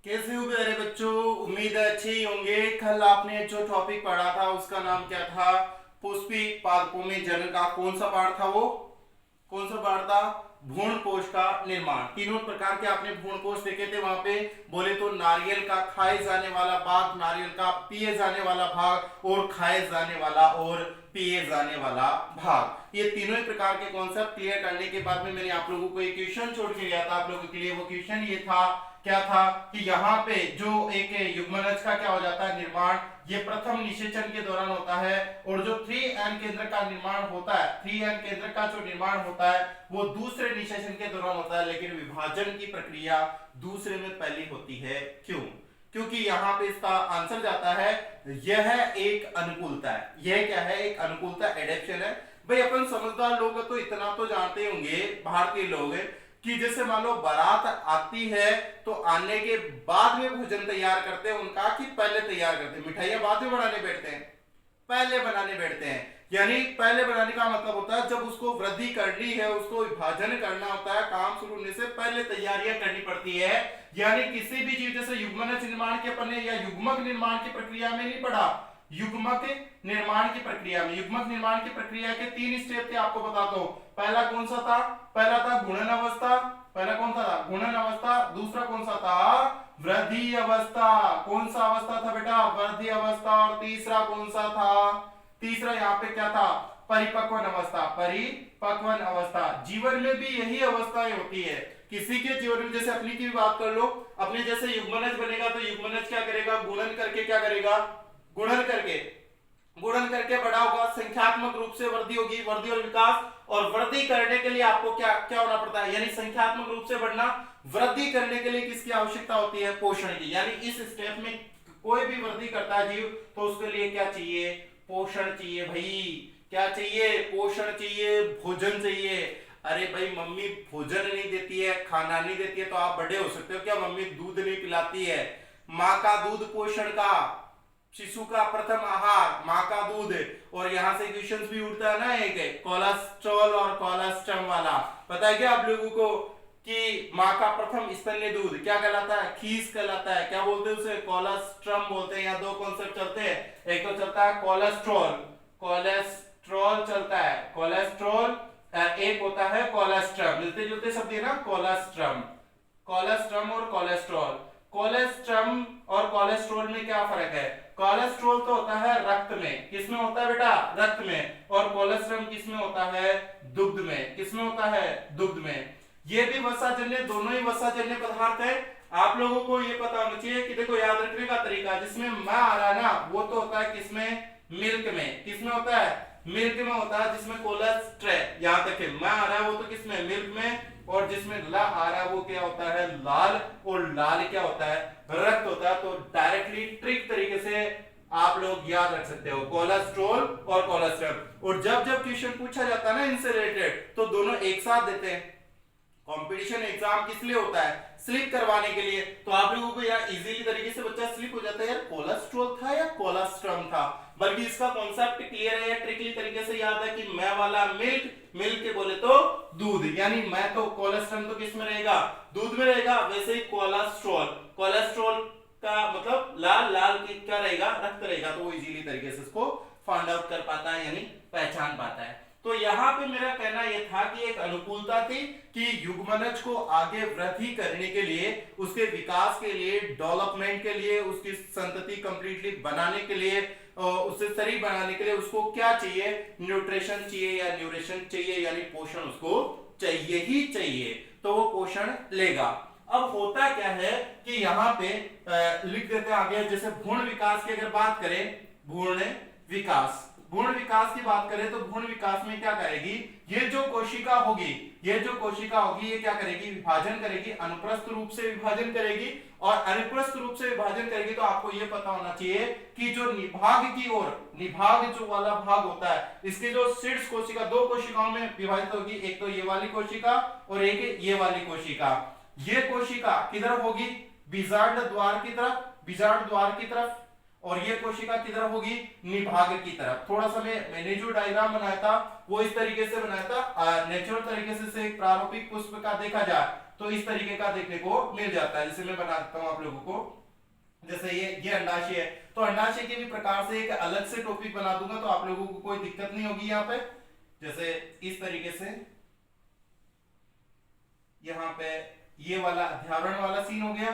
कैसे हो मेरे बच्चों। उम्मीद है अच्छे ही होंगे। कल आपने जो टॉपिक पढ़ा था उसका नाम क्या था? पुष्पी पादपों में जल का कौन सा पाठ था वो? कौन सा पाठ था? भ्रूण कोश का निर्माण। तीनों प्रकार के आपने भ्रूण कोश देखे थे वहां पे। बोले तो नारियल का खाए जाने वाला भाग, नारियल का पिए जाने वाला भाग, और खाए जाने वाला और पिए जाने वाला भाग। ये तीनों ही प्रकार के कॉन्सेप्ट क्लियर करने के बाद में मैंने आप लोगों को एक क्वेश्चन छोड़ के गया था आप लोगों के लिए। वो क्वेश्चन ये था, क्या था कि यहाँ पे जो एक युग्मनज का क्या हो जाता है निर्माण, ये प्रथम निषेचन के दौरान होता है। और जो 3n केंद्र का निर्माण होता है, 3n केंद्र का जो निर्माण होता है वो दूसरे निषेचन के दौरान होता है, लेकिन विभाजन की प्रक्रिया दूसरे में पहली होती है। क्यों? क्योंकि यहाँ पे इसका आंसर जाता है, यह एक अनुकूलता है। यह क्या है? एक अनुकूलता, एडेप्शन है। भाई अपन समझदार लोग तो इतना तो जानते होंगे भारतीय लोग कि जैसे मान लो बारात आती है तो आने के बाद में भोजन तैयार करते हैं उनका, कि पहले तैयार करते हैं? मिठाइयां बाद में बनाने बैठते हैं, पहले बनाने बैठते हैं। यानी पहले बनाने का मतलब होता है जब उसको वृद्धि करनी है, उसको विभाजन करना होता है, काम शुरू होने से पहले तैयारियां करनी पड़ती है। यानी किसी भी चीज जैसे युग्मनज निर्माण के अपने या युग्मक निर्माण की प्रक्रिया में नहीं पढ़ा, युग्मक निर्माण की प्रक्रिया में। युग्मक निर्माण की प्रक्रिया के 3 स्टेप थे, आपको बताता हूं। पहला कौन सा था? पहला था गुणन अवस्था। पहला कौन सा था? गुणन अवस्था। दूसरा कौन सा था? वृद्धि अवस्था। कौन सा अवस्था था बेटा? वृद्धि अवस्था। और तीसरा कौन सा था? तीसरा यहाँ पे क्या था? परिपक्वन अवस्था। परिपक्वन अवस्था। जीवन में भी यही अवस्थाएं होती है। किसी के जीवन में, जैसे अपनी की भी बात कर लो, अपने जैसे युग्मनज बनेगा तो युग्मनज क्या करेगा? गुणन करके क्या करेगा? गुणन करके बड़ा होगा, संख्यात्मक रूप से वृद्धि होगी, वृद्धि और विकास। और वृद्धि करने के लिए आपको क्या क्या होना पड़ता है? यानी संख्यात्मक रूप से बढ़ना, वृद्धि करने के लिए किसकी आवश्यकता होती है? पोषण की। यानी इस स्टेप में कोई भी वृद्धि करता है जीव तो उसके लिए क्या चाहिए? पोषण चाहिए भाई। क्या चाहिए? पोषण चाहिए, भोजन चाहिए। अरे भाई मम्मी भोजन नहीं देती है, खाना नहीं देती है तो आप बड़े हो सकते हो क्या? मम्मी दूध नहीं पिलाती है। माँ का दूध पोषण का, शिशु का प्रथम आहार माँ का दूध। और यहां से क्वेश्चन भी उठता है ना, एक कोलेस्ट्रॉल और कोलेस्ट्रम वाला। पता है क्या आप लोगों को कि माँ का प्रथम स्तन्य दूध क्या कहलाता है? खीस कहलाता है। क्या बोलते हैं उसे? कोलेस्ट्रम बोलते हैं। यहाँ दो कॉन्सेप्ट चलते हैं, एक तो चलता है कोलेस्ट्रॉल, कोलेस्ट्रॉल चलता है कोलेस्ट्रॉल, एक होता है कोलेस्ट्रम। मिलते जुलते शब्द है ना, कोलेस्ट्रम। कोलेस्ट्रम और कोलेस्ट्रॉल। कोलेस्ट्रम और कोलेस्ट्रॉल में क्या फर्क है? कोलेस्ट्रॉल तो होता है रक्त में। किसमें होता है बेटा? रक्त में। और कोलेस्ट्रम किसमें होता है? दुग्ध में। किसमें होता है? दुग्ध में। ये भी वसाजन्य, दोनों ही वसाजन्य पदार्थ है। आप लोगों को ये पता होना चाहिए कि देखो याद रखने का तरीका, जिसमें मैं आ रहा है ना वो तो होता है किसमें? मिल्क में। किसमें होता है? मिल्क में होता है। जिसमें कोलेस्ट्रॉल, यहां तक है मैं आ रहा है वो तो किसमें? मिल्क में। और जिसमें ला आ रहा है वो क्या होता है? लाल। और लाल क्या होता है? रक्त होता है। तो डायरेक्टली ट्रिक तरीके से आप लोग याद रख सकते हो कोलेस्ट्रॉल और कोलेस्ट्रॉल। और जब जब क्वेश्चन पूछा जाता है ना इनसे रिलेटेड तो दोनों एक साथ देते हैं। कंपटीशन एग्जाम किस लिए होता है? स्लिप करवाने के लिए। तो आप लोगों को यार इजीली तरीके से बच्चा स्लिप हो जाता है, यार कोलेस्ट्रॉल था या कोलेस्ट्रम था। बल्कि इसका कॉन्सेप्ट क्लियर है, ट्रिकली तरीके से याद है कि मैं वाला मिल्क, मिल्क के बोले तो दूध। यानी मैं तो कोलेस्ट्रम तो किस में रहेगा? दूध में रहेगा। वैसे ही कोलेस्ट्रॉल, कोलेस्ट्रॉल का मतलब लाल, लाल की क्या रहेगा? रक्त रहेगा। तो वो इजीली तरीके से इसको फाइंड आउट कर पाता है, यानी पहचान पाता है। तो यहां पे मेरा कहना यह था कि एक अनुकूलता थी कि युग्मनज को आगे वृद्धि करने के लिए, उसके विकास के लिए, डेवलपमेंट के लिए, उसकी संतति कंप्लीटली बनाने के लिए, उसे शरीर बनाने के लिए उसको क्या चाहिए? न्यूट्रिशन चाहिए या न्यूट्रिशन चाहिए, यानी पोषण उसको चाहिए ही चाहिए। तो वो पोषण लेगा। अब होता क्या है कि यहाँ पे लिख देते हैं आगे, जैसे भ्रूण विकास की अगर बात करें, भ्रूण विकास, भ्रूण विकास की बात करें तो भ्रूण विकास में क्या करेगी? ये जो कोशिका होगी, ये जो कोशिका होगी ये क्या करेगी? विभाजन करेगी, अनुप्रस्थ रूप से विभाजन करेगी। और अनुप्रस्थ रूप से विभाजन करेगी तो आपको ये पता होना चाहिए कि जो निभाग की ओर, निभाग जो वाला भाग होता है, इसके जो शीर्ष कोशिका दो कोशिकाओं में विभाजित होगी, एक तो ये वाली कोशिका और एक ये वाली कोशिका। ये कोशिका किधर होगी? बीजांड द्वार की तरफ, बीजांड द्वार की तरफ। और ये कोशिका किधर होगी, निभाग की तरफ। थोड़ा सा मैंने जो डायग्राम बनाया था वो इस तरीके से बनाया था, नेचुरल तरीके से एक प्रारूपिक पुष्प का देखा जाए तो इस तरीके का देखने को मिल जाता है। जैसे मैं बनाता हूं आप लोगों को, जैसे ये अंडाशय है, तो अंडाशय के भी प्रकार से एक अलग से टॉपिक बना दूंगा तो आप लोगों को कोई दिक्कत नहीं होगी। यहाँ पे जैसे इस तरीके से यहाँ पे ये वाला अध्यावरण वाला सीन हो गया,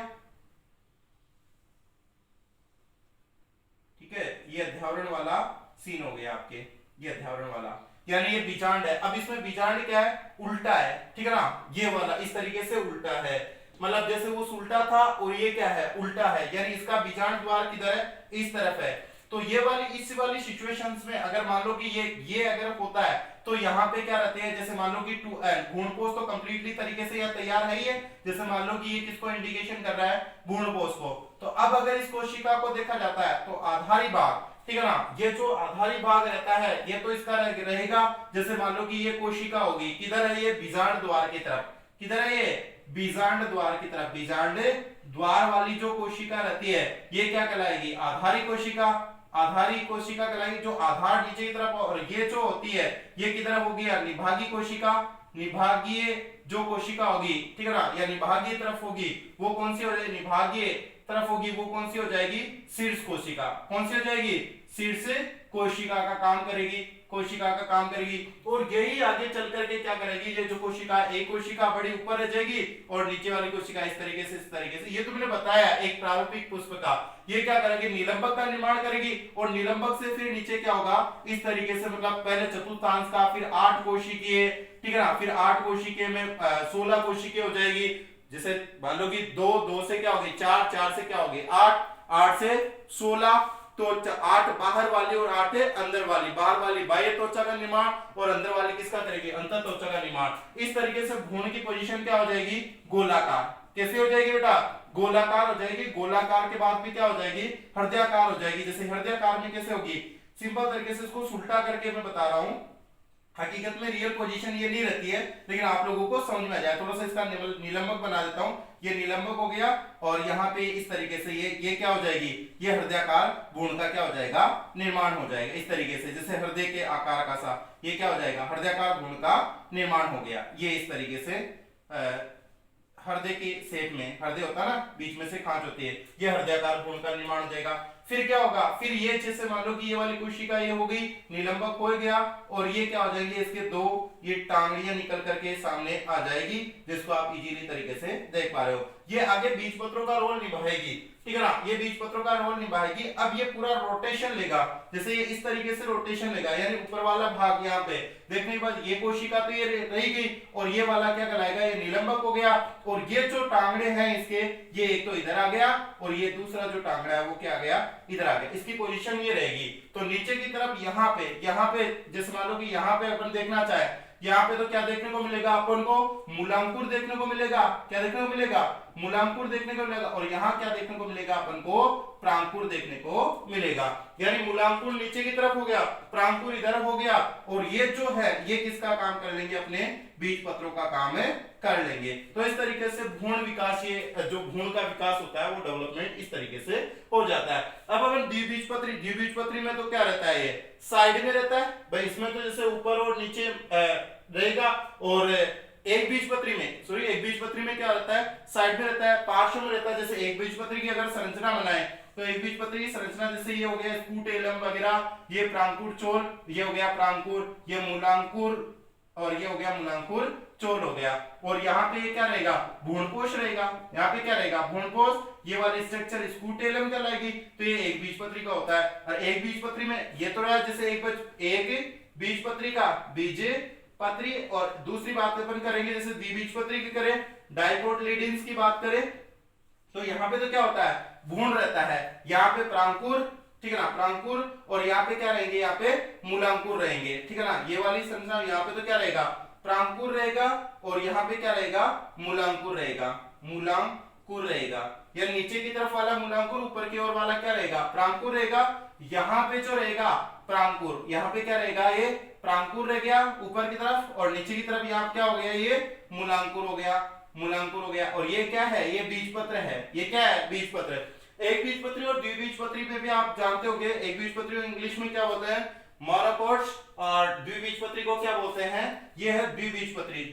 ठीक है, ये अध्यावरण वाला सीन हो गया आपके, ये अध्यावरण वाला, यानी ये बीजांड है। अब इसमें बीजांड क्या है, उल्टा है, ठीक है ना, ये वाला इस तरीके से उल्टा है, मतलब जैसे वो उल्टा था और ये क्या है, उल्टा है, यानी इसका बीजांड द्वार किधर है, इस तरफ है। तो ये वाली इस वाली सिचुएशंस में अगर मान लो कि ये अगर होता है तो यहाँ पे क्या रहते हैं, जैसे मान लो कि भ्रूणपोष तो कंप्लीटली तरीके से यह तैयार है ही है, जैसे मान लो कि ये किसको इंडिकेशन कर रहा है, भ्रूणपोष को। तो अब अगर इस कोशिका को देखा जाता है तो आधारी भाग, ठीक है ना, ये जो आधारी भाग रहता है ये तो इसका रहेगा, जैसे मान लो कि ये कोशिका होगी, किधर है, ये बीजांड द्वार की तरफ, किधर है ये, बीजांड द्वार की तरफ, बीजांड द्वार वाली जो कोशिका रहती है ये क्या कहलाएगी, आधारी कोशिका, आधारी कोशिका कहलाएगी, जो आधार नीचे की तरफ, और ये जो होती है ये किधर होगी, निभागी कोशिका, निभागीय जो कोशिका होगी, ठीक है ना, या निभागीय तरफ होगी, वो कौन सी हो जाएगी, निभागीय तरफ होगी, वो कौन सी हो जाएगी, शीर्ष कोशिका, कौन सी हो जाएगी, शीर्ष कोशिका का काम करेगी, कोशिका का काम करेगी। और यही आगे चल करके क्या करेगी, ये जो कोशिका, एक कोशिका बड़ी ऊपर रह जाएगी और नीचे वाली कोशिका इस तरीके से, ये तो मैंने बताया एक प्रारूपिक पुष्प का, ये क्या करेगी, निलंबक का निर्माण करेगी, और निलंबक से फिर नीचे क्या होगा, इस तरीके से, मतलब पहले चतुर्थांश का, फिर 8 कोशिकीय, ठीक है ना, फिर 8 कोशिकीय में 16 कोशिकीय हो जाएगी, जैसे मान लो कि 2 से क्या होगी, 4 से क्या होगी, 8 से 16, तो 8 बाहर वाली और 8 अंदर वाली, बाहर वाली बाह्य त्वचा का निर्माण और अंदर वाली किसका करेगी, अंतर त्वचा का निर्माण। इस तरीके से भ्रूण की पोजीशन क्या हो जाएगी, गोलाकार, कैसे हो जाएगी बेटा, गोलाकार हो जाएगी, गोलाकार के बाद भी क्या हो जाएगी, हृदयाकार हो जाएगी। जैसे हृदयाकार में कैसे होगी, सिंपल तरीके से इसको उल्टा करके मैं बता रहा हूं, हकीकत में रियल पोजीशन ये नहीं रहती है, लेकिन आप लोगों को समझ में आ जाए, थोड़ा सा इसका निलंबक बना देता हूं, ये निलंबक हो गया, और यहाँ पे इस तरीके से ये क्या हो जाएगी, ये हृदयाकार भ्रूण का क्या हो जाएगा, निर्माण हो जाएगा, इस तरीके से, जैसे हृदय के आकार का सा ये क्या हो जाएगा, हृदयाकार भ्रूण का निर्माण हो गया, ये इस तरीके से हृदय के शेप में, हृदय होता है ना, बीच में से खांच होती है, ये हृदयाकार भ्रूण का निर्माण हो जाएगा। फिर क्या होगा, फिर ये जैसे मान लो कि ये वाली कोशिका ये हो गई, निलंबक हो गया, और ये क्या हो जाएंगे, इसके 2 ये टांगड़ियां निकल करके सामने आ जाएगी, जिसको आप इजीली तरीके से देख पा रहे हो। ये आगे बीजपत्रों का रोल निभाएगी, ठीक है ना, ये बीजपत्रों का रोल निभाएगी। अब ये पूरा रोटेशन लेगा, जैसे ये इस तरीके से रोटेशन लेगा, यानी ऊपर वाला भाग यहाँ पे देखने के बाद ये कोशिका तो ये रही गई, और ये वाला क्या कहलाएगा, ये निलंबक हो गया, और ये जो टांगड़े हैं इसके, ये एक तो इधर आ गया, और ये दूसरा जो टांगड़ा है वो क्या आ गया, इधर आ गया, इसकी पोजीशन ये रहेगी। तो नीचे की तरफ यहाँ पे जैसे मान लो कि यहाँ पे अपन देखना चाहे, यहाँ पे तो क्या देखने को मिलेगा, अपन को मूलांकुर देखने को मिलेगा, क्या देखने को मिलेगा, मूलांकुर देखने को मिलेगा, और यहाँ क्या देखने को मिलेगा, अपन को प्रांकुर देखने को मिलेगा, यानी मूलांकुर नीचे की तरफ हो गया, प्रांकुर इधर हो गया, और ये जो है ये किसका काम कर लेंगे, अपने बीज पत्रों का काम कर लेंगे। तो इस तरीके से भ्रूण विकास, ये जो भ्रूण का विकास होता है वो डेवलपमेंट इस तरीके से हो जाता है। अब अगर द्विबीजपत्री में तो क्या रहता है, ये साइड में रहता है भाई, इसमें तो जैसे ऊपर और नीचे रहेगा, और एक बीजपत्री में क्या रहता है, साइड में रहता है, पार्श्व में रहता है। जैसे एक बीजपत्री की अगर संरचना बनाए तो एक बीजपत्री की संरचना जैसे ये हो गया स्कूटेलम वगैरह, ये प्रांकुर चोल, ये हो गया प्रांकुर, ये मूलांकुर, और ये हो गया मूलांकुर चोल हो गया, और यहाँ पे ये क्या रहेगा, भ्रूणपोष रहेगा, यहाँ पे क्या रहेगा, भ्रूणपोष, ये वाली स्ट्रक्चर स्कूटेलम कहलाएगी। तो ये एक बीजपत्री का होता है, और एक बीजपत्री में ये तो रहा जैसे एक बीजपत्री का बीज पत्री, और दूसरी बात अपन करेंगे जैसे द्विबीजपत्री की करें, डाइकोटिलेडन्स की बात करें, तो यहाँ पे तो क्या होता है, भ्रूण रहता है, यहाँ पे प्रांकुर, ठीक है ना, प्रांकुर, और यहाँ पे क्या रहेंगे, यहाँ पे मूलांकुर रहेंगे, ठीक है ना, ये वाली संरचना, यहाँ पे तो क्या रहेगा, प्रांकुर रहेगा, और यहाँ पे क्या रहेगा, मूलांकुर रहेगा, या नीचे की तरफ वाला मूलांकुर, ऊपर की ओर वाला क्या रहेगा, प्रांकुर रहेगा। यहाँ पे जो रहेगा प्रांकुर, यहाँ पे क्या रहेगा, ये प्रांकुर रह गया ऊपर की तरफ, और नीचे की तरफ यहाँ क्या हो गया, ये मूलांकुर हो गया, और ये क्या है, ये बीजपत्र है, ये क्या है, बीजपत्र। एक बीजपत्री और द्विबीजपत्री पे भी आप जानते होंगे, एक बीजपत्री को इंग्लिश में क्या बोलते हैं, मोनोकोट्स, और द्विबीजपत्री को क्या बोलते हैं, ये है द्विबीजपत्री,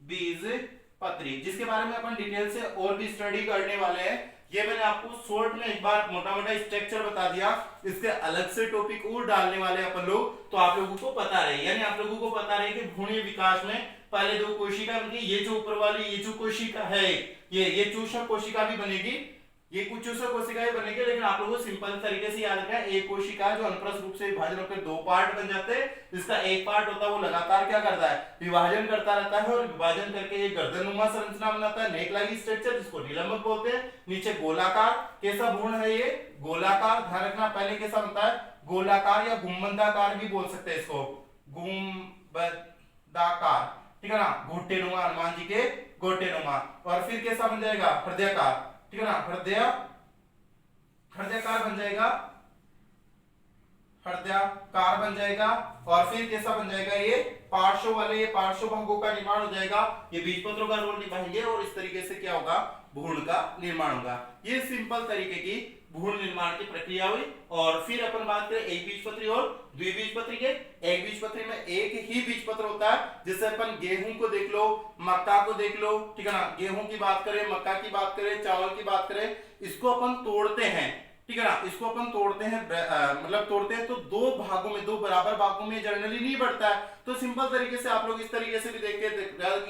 द्विबीजपत्री, जिसके बारे में अपन डिटेल से और भी स्टडी करने वाले हैं। ये मैंने आपको शॉर्ट में एक बार मोटा मोटा स्ट्रक्चर बता दिया, इसके अलग से टॉपिक और डालने वाले अपन लोग, तो आप लोगों को पता रहे, यानी आप लोगों को पता रहे कि भ्रूणीय विकास में पहले दो कोशिका बनती, ये जो ऊपर वाली ये जो कोशिका है, ये चूषक कोशिका भी बनेगी, ये कुछ चूषक कोशिकाएं बनेगी, लेकिन आप लोगों को सिंपल तरीके से याद रखना है, एक कोशिका जो अनुप्रस्थ रूप से विभाजन होकर दो पार्ट बन जाते हैं, जिसका एक पार्ट होता है वो लगातार क्या करता है, विभाजन करता रहता है, और विभाजन करके एक गर्दनुमा संरचना बनाता है, नेक लाइक स्ट्रक्चर, जिसको निलंबक बोलते हैं। नीचे गोलाकार, कैसा भ्रूण है ये, गोलाकार, ध्यान रखना, पहले कैसा बनता है, गोलाकार या गुंबदाकार भी बोल सकते हैं इसको, गुंबदाकार, ठीक है ना, घुट्टेनुमा, हनुमान जी के घुट्टेनुमा, और फिर कैसा बन जाएगा, हृदयाकार, ठीक है ना, हृदयाकार बन जाएगा, हृदयाकार बन जाएगा, और फिर कैसा बन जाएगा, ये पार्श्व वाले, ये पार्श्व भागों का निर्माण हो जाएगा, ये बीजपत्रों का रोल निभाएंगे, और इस तरीके से क्या होगा, भ्रूण का निर्माण होगा। ये सिंपल तरीके की भ्रूण निर्माण की प्रक्रिया हुई। और फिर अपन बात करें एक बीजपत्री और द्विबीजपत्री के। एक बीजपत्री में एक ही बीजपत्र होता है, जैसे अपन गेहूं को देख लो, मक्का को देख लो, ठीक है ना, गेहूं की बात करें, मक्का की बात करें, चावल की बात करें, इसको अपन तोड़ते हैं, ठीक है ना, इसको अपन तोड़ते हैं, मतलब तोड़ते हैं तो दो भागों में, दो बराबर भागों में जनरली नहीं बढ़ता है, तो सिंपल तरीके से आप लोग इस तरीके से भी देख के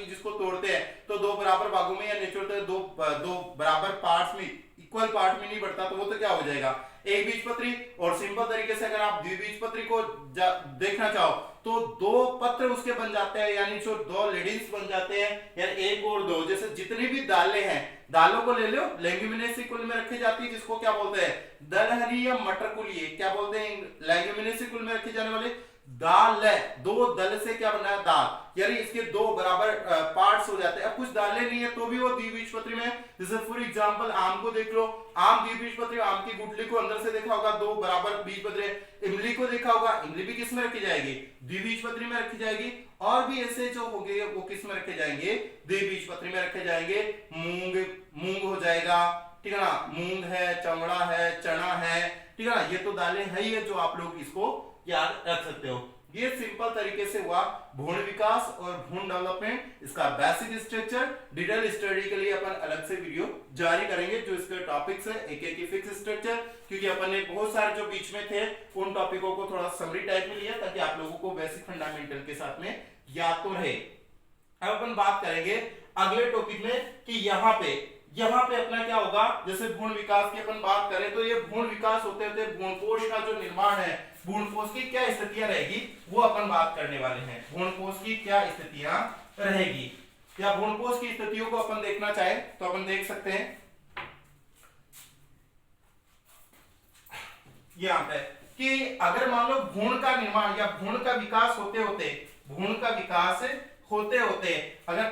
जिसको तोड़ते हैं तो दो बराबर भागों में, या नेचुरल दो बराबर पार्ट्स में, इक्वल पार्ट में नहीं बढ़ता, तो वो तो क्या हो जाएगा, एक बीजपत्री। और सिंपल तरीके से अगर आप द्विबीजपत्री को देखना चाहो तो दो पत्र उसके बन जाते हैं, यानी जो दो लेडिस बन जाते हैं, यानी एक और दो, जैसे जितनी भी दालें हैं, दालों को ले लो, लेग्यूमिनेसी कुल में रखी जाती है, जिसको क्या बोलते हैं, दलहनी या मटर कुलिये, क्या बोलते हैं, लेग्यूमिनेसी कुल में रखी जाने वाली दाल है, दो दल से क्या बना है, दाल, यानी इसके दो बराबर पार्ट्स हो जाते हैं। अब कुछ दालें नहीं है तो भी वो द्विबीजपत्री में, जैसे फॉर एग्जांपल आम को देख लो, आम द्विबीजपत्री, आम की गुठली को अंदर से देखा होगा, दो बराबर बीजपत्री। इमली को देखा होगा, इमली भी किस में रखी जाएगी, द्विबीजपत्री में रखी जाएगी। और भी ऐसे जो हो गए वो किस में रखे जाएंगे, द्विबीजपत्री में रखे जाएंगे। मूंग, मूंग हो जाएगा, ठीक है ना, मूंग है, चवड़ा है, चना है, ठीक है ना, ये तो दालें है ही है जो आप लोग इसको याद रख सकते हो। ये सिंपल तरीके से हुआ भ्रूण विकास और भ्रूण डेवलपमेंट, इसका बेसिक स्ट्रक्चर। डिटेल स्टडी के लिए अपन अलग से वीडियो जारी करेंगे, जो इसके टॉपिक्स है, एक एक फिक्स स्ट्रक्चर, क्योंकि अपन ने बहुत सारे जो बीच में थे उन टॉपिकों को थोड़ा समरी टाइप में लिया, ताकि आप लोगों को बेसिक फंडामेंटल के साथ में याद तो रहे। अब अपन बात करेंगे अगले टॉपिक में कि यहाँ पे अपना क्या होगा, जैसे भ्रूण विकास की अपन बात करें तो ये भ्रूण विकास होते होते भ्रूणपोष का जो निर्माण है, भ्रूणपोष की क्या स्थितियां रहेगी वो अपन बात करने वाले हैं। भ्रूणपोष की क्या स्थितियां रहेगी, या भ्रूणपोष की स्थितियों को अपन देखना चाहे तो अपन देख सकते हैं यहाँ पे कि अगर मान लो भ्रूण का निर्माण या भ्रूण का विकास होते होते अगर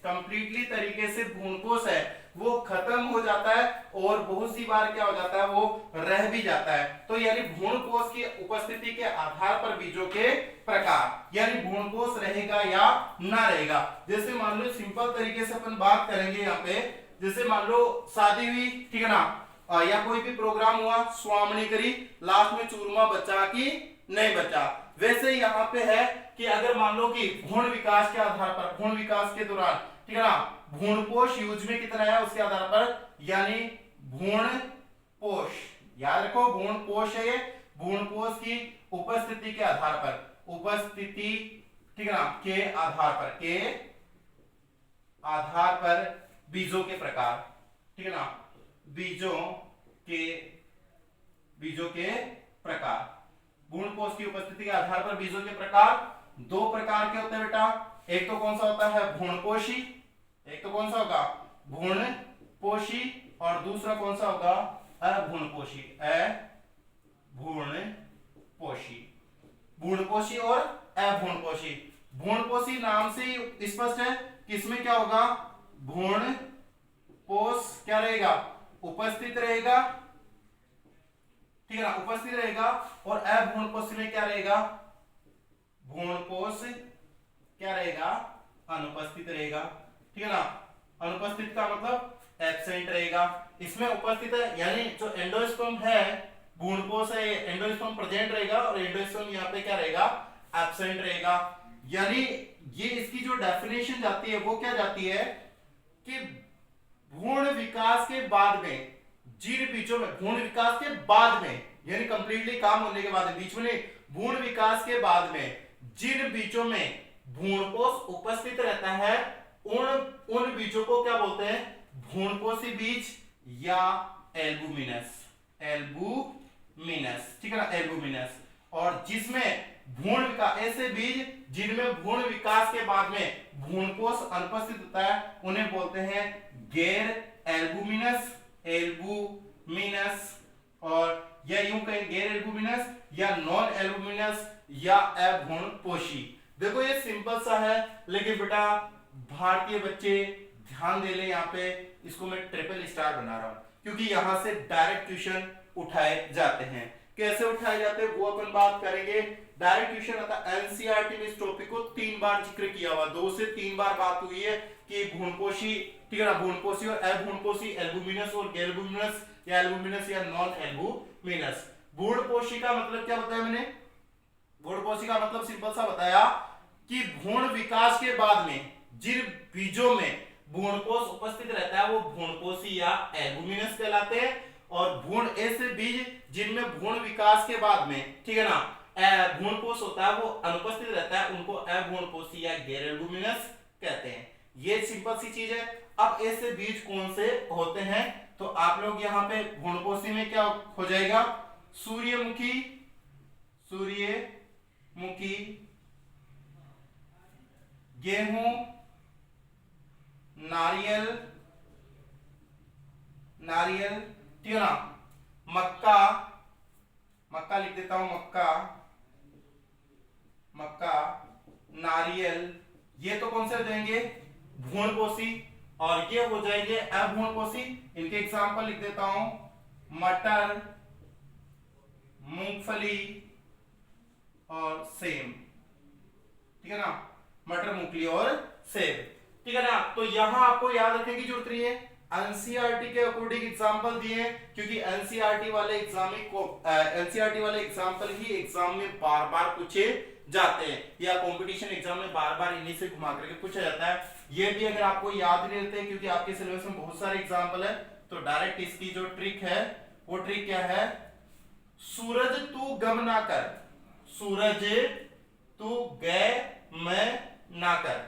कंप्लीटली तरीके से भ्रूणपोष है वो खत्म हो जाता है, और बहुत सी बार क्या हो जाता है, वो रह भी जाता है, तो यानी भ्रूणपोष की उपस्थिति के आधार पर बीजों के प्रकार, यानी भ्रूणपोष रहेगा या ना रहेगा। जैसे मान लो सिंपल तरीके से अपन बात करेंगे यहाँ पे, जैसे मान लो शादी हुई, ठीक है ना, या कोई भी प्रोग्राम हुआ, स्वामनी करी, लास्ट में चूरमा बचा कि नहीं बचा, वैसे यहाँ पे है कि अगर मान लो कि भ्रूण विकास के आधार पर, भ्रूण विकास के दौरान, ठीक है ना, भ्रूणपोष यूज में कितना है उसके आधार पर, यानी भ्रूणपोष, याद रखो भ्रूणपोष है ये, भ्रूणपोष की उपस्थिति के आधार पर, उपस्थिति, ठीक है ना, के आधार पर बीजों के प्रकार, ठीक है ना, बीजों के प्रकार, भ्रूणपोष की उपस्थिति के आधार पर बीजों के प्रकार दो प्रकार के होते हैं बेटा। एक तो कौन सा होता है, भ्रूणपोषी, एक तो कौन सा होगा, भ्रूणपोषी, और दूसरा कौन सा होगा, अभ्रूणपोषी, भ्रूणपोषी और अभ्रूणपोषी। भ्रूणपोषी नाम से स्पष्ट है कि इसमें क्या होगा, भ्रूणपोष क्या रहेगा, उपस्थित रहेगा, ठीक है ना, उपस्थित रहेगा, और अभ्रूणपोष में क्या रहेगा, भ्रूणपोष क्या रहेगा, अनुपस्थित रहेगा, ठीक है ना। अनुपस्थित का मतलब एब्सेंट रहेगा। इसमें उपस्थित है यानी जो एंडोस्पर्म है, भ्रूणपोष है, एंडोस्पर्म प्रेजेंट रहेगा और एंडोस्पर्म यहाँ पे क्या रहेगा, एब्सेंट रहेगा। यानी ये इसकी जो डेफिनेशन जाती है वो क्या जाती है कि भ्रूण विकास के बाद में, जिन बीजों में भ्रूण विकास के बाद में यानी कंप्लीटली काम होने के बाद, बीच में भ्रूण विकास के बाद में जिन बीजों में भ्रूणपोष उपस्थित रहता है उन बीजों को क्या बोलते हैं, भ्रूणपोषी बीज या एल्बुमिनस, एल्बुमिनस, ठीक है ना, एल्बुमिनस। और जिसमें भ्रूण विकास, ऐसे बीज जिनमें भ्रूण विकास के बाद में भ्रूणपोष अनुपस्थित होता है उन्हें बोलते हैं गैर एल्बुमिनस, एल्बुमिनस। और या यूं कहें गैर एल्बुमिनस या नॉन एल्बुमिनस या अभ्रूणपोषी। देखो ये सिंपल सा है, लेकिन बेटा भारतीय बच्चे ध्यान दे ले, यहाँ पे इसको मैं ट्रिपल स्टार बना रहा हूं क्योंकि यहां से डायरेक्ट क्वेश्चन उठाए जाते हैं। कैसे उठाए जाते हैं वो अपन बात करेंगे। डायरेक्ट क्वेश्चन आता है, एनसीईआरटी में इस टॉपिक को 3 बार जिक्र किया हुआ, 2 से 3 बार बात हुई है कि भ्रूणपोषी, ठीक है ना, भ्रूणपोषी और अभ्रूणपोषी, एल्बुमिनस और गैर एल्बुमिनस या एल्बुमिनस या नॉन एल्बुमिनस। भ्रूणपोषी का मतलब क्या बताया मैंने, भ्रूणपोषी का मतलब सिंपल सा बताया कि भ्रूण विकास के बाद में जिन बीजों में भ्रूणपोष उपस्थित रहता है वो भ्रूणपोषी या एल्बुमिनस कहलाते हैं। और भ्रूण ऐसे बीज जिनमें भ्रूण विकास के बाद में, ठीक है ना, भ्रूणपोष होता है वो अनुपस्थित रहता है उनको अभ्रूणपोषी या गैर एल्बुमिनस कहते हैं। ये सिंपल सी चीज है। अब ऐसे बीज कौन से होते हैं, तो आप लोग यहाँ पे भ्रूणपोषी में क्या हो जाएगा, सूर्यमुखी, सूर्यमुखी, गेहूं, नारियल, नारियल, ठीक है ना, मक्का, मक्का लिख देता हूं, मक्का, मक्का, नारियल, ये तो कौन से हो जाएंगे, भ्रूणपोषी। और ये हो जाएंगे अभ्रूणपोषी। इनके एग्जांपल लिख देता हूं, मटर, मूंगफली और सेब, ठीक है ना, मटर, मूंगफली और सेब, ठीक है ना। तो यहां आपको याद रखने की जरूरत नहीं है, एनसीईआरटी के अकॉर्डिंग एग्जांपल दिए क्योंकि एनसीईआरटी वाले एग्जांपल ही एग्जाम में बार बार पूछे जाते हैं या कंपटीशन एग्जाम में बार बार इन्हीं से घुमा करके पूछा जाता है। ये भी अगर आपको याद नहीं रहते क्योंकि आपके सिलेबस में बहुत सारे एग्जांपल है, तो डायरेक्ट इसकी जो ट्रिक है वो ट्रिक क्या है, सूरज तू गम ना कर, सूरज तू गए मैं ना कर,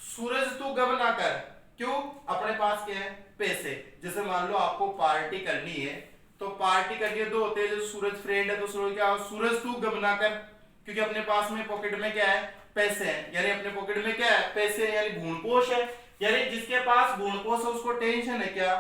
सूरज तू गम ना कर, क्यों, अपने पास क्या है, पैसे। जैसे मान लो आपको पार्टी करनी है, तो पार्टी करनी है, दो होते हैं, जो सूरज फ्रेंड है तो सूरज क्या, सूरज तू गम ना कर, क्योंकि अपने पास में पॉकेट में क्या है, पैसे हैं, यानी अपने पॉकेट में क्या है, पैसे हैं, यानी भ्रूणपोष है। यानी जिसके पास भ्रूणपोष है उसको टेंशन है क्या,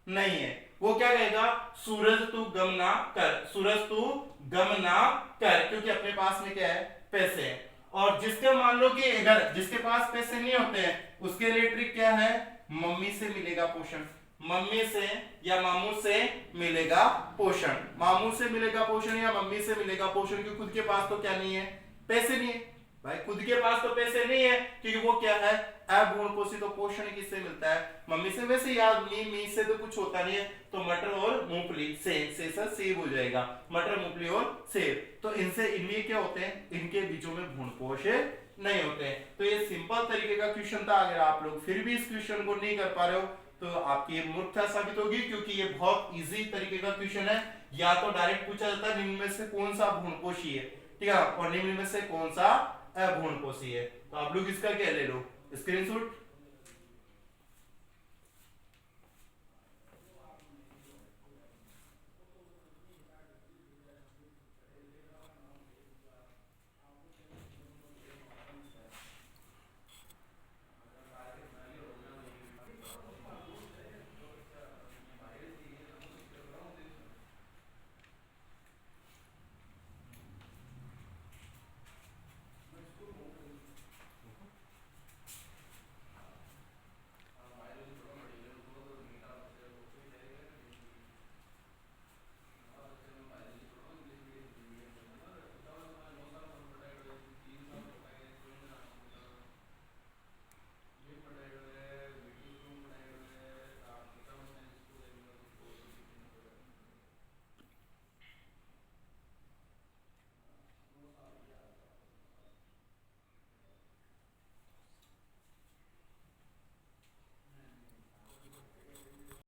नहीं है, वो क्या कहेगा, सूरज तू गम ना कर, सूरज तू गम ना कर, क्योंकि अपने पास में क्या है, पैसे हैं। और जिसके मान लो कि अगर जिसके पास पैसे नहीं होते हैं उसके लिए ट्रिक क्या है, मम्मी से मिलेगा पोषण, मम्मी से या मामू से मिलेगा पोषण, मामू से मिलेगा पोषण या मम्मी से मिलेगा पोषण, क्योंकि खुद के पास तो क्या नहीं है, पैसे नहीं है भाई, खुद के पास तो पैसे नहीं है क्योंकि वो क्या है, अभ्रूणपोषी। तो पोषण किससे मिलता है, मम्मी से। वैसे याद मी से तो कुछ होता नहीं है, तो मटर और मूंगफली से सेब हो जाएगा, मटर, मूंगफली और सेब। तो इनसे इनमें क्या होते हैं, इनके बीजों में भ्रूणपोष नहीं होते हैं। तो ये सिंपल तरीके का क्वेश्चन था। अगर आप लोग फिर भी इस क्वेश्चन को नहीं कर पा रहे हो तो आपकी मूर्खता साबित होगी, क्योंकि ये बहुत इजी तरीके का क्वेश्चन है। या तो डायरेक्ट पूछा जाता है निम्न में से कौन सा भ्रूणपोषी है, ठीक है, और निम्न में से कौन सा अभ्रूणपोषी है। तो आप लोग इसका क्या ले लो, स्क्रीनशॉट।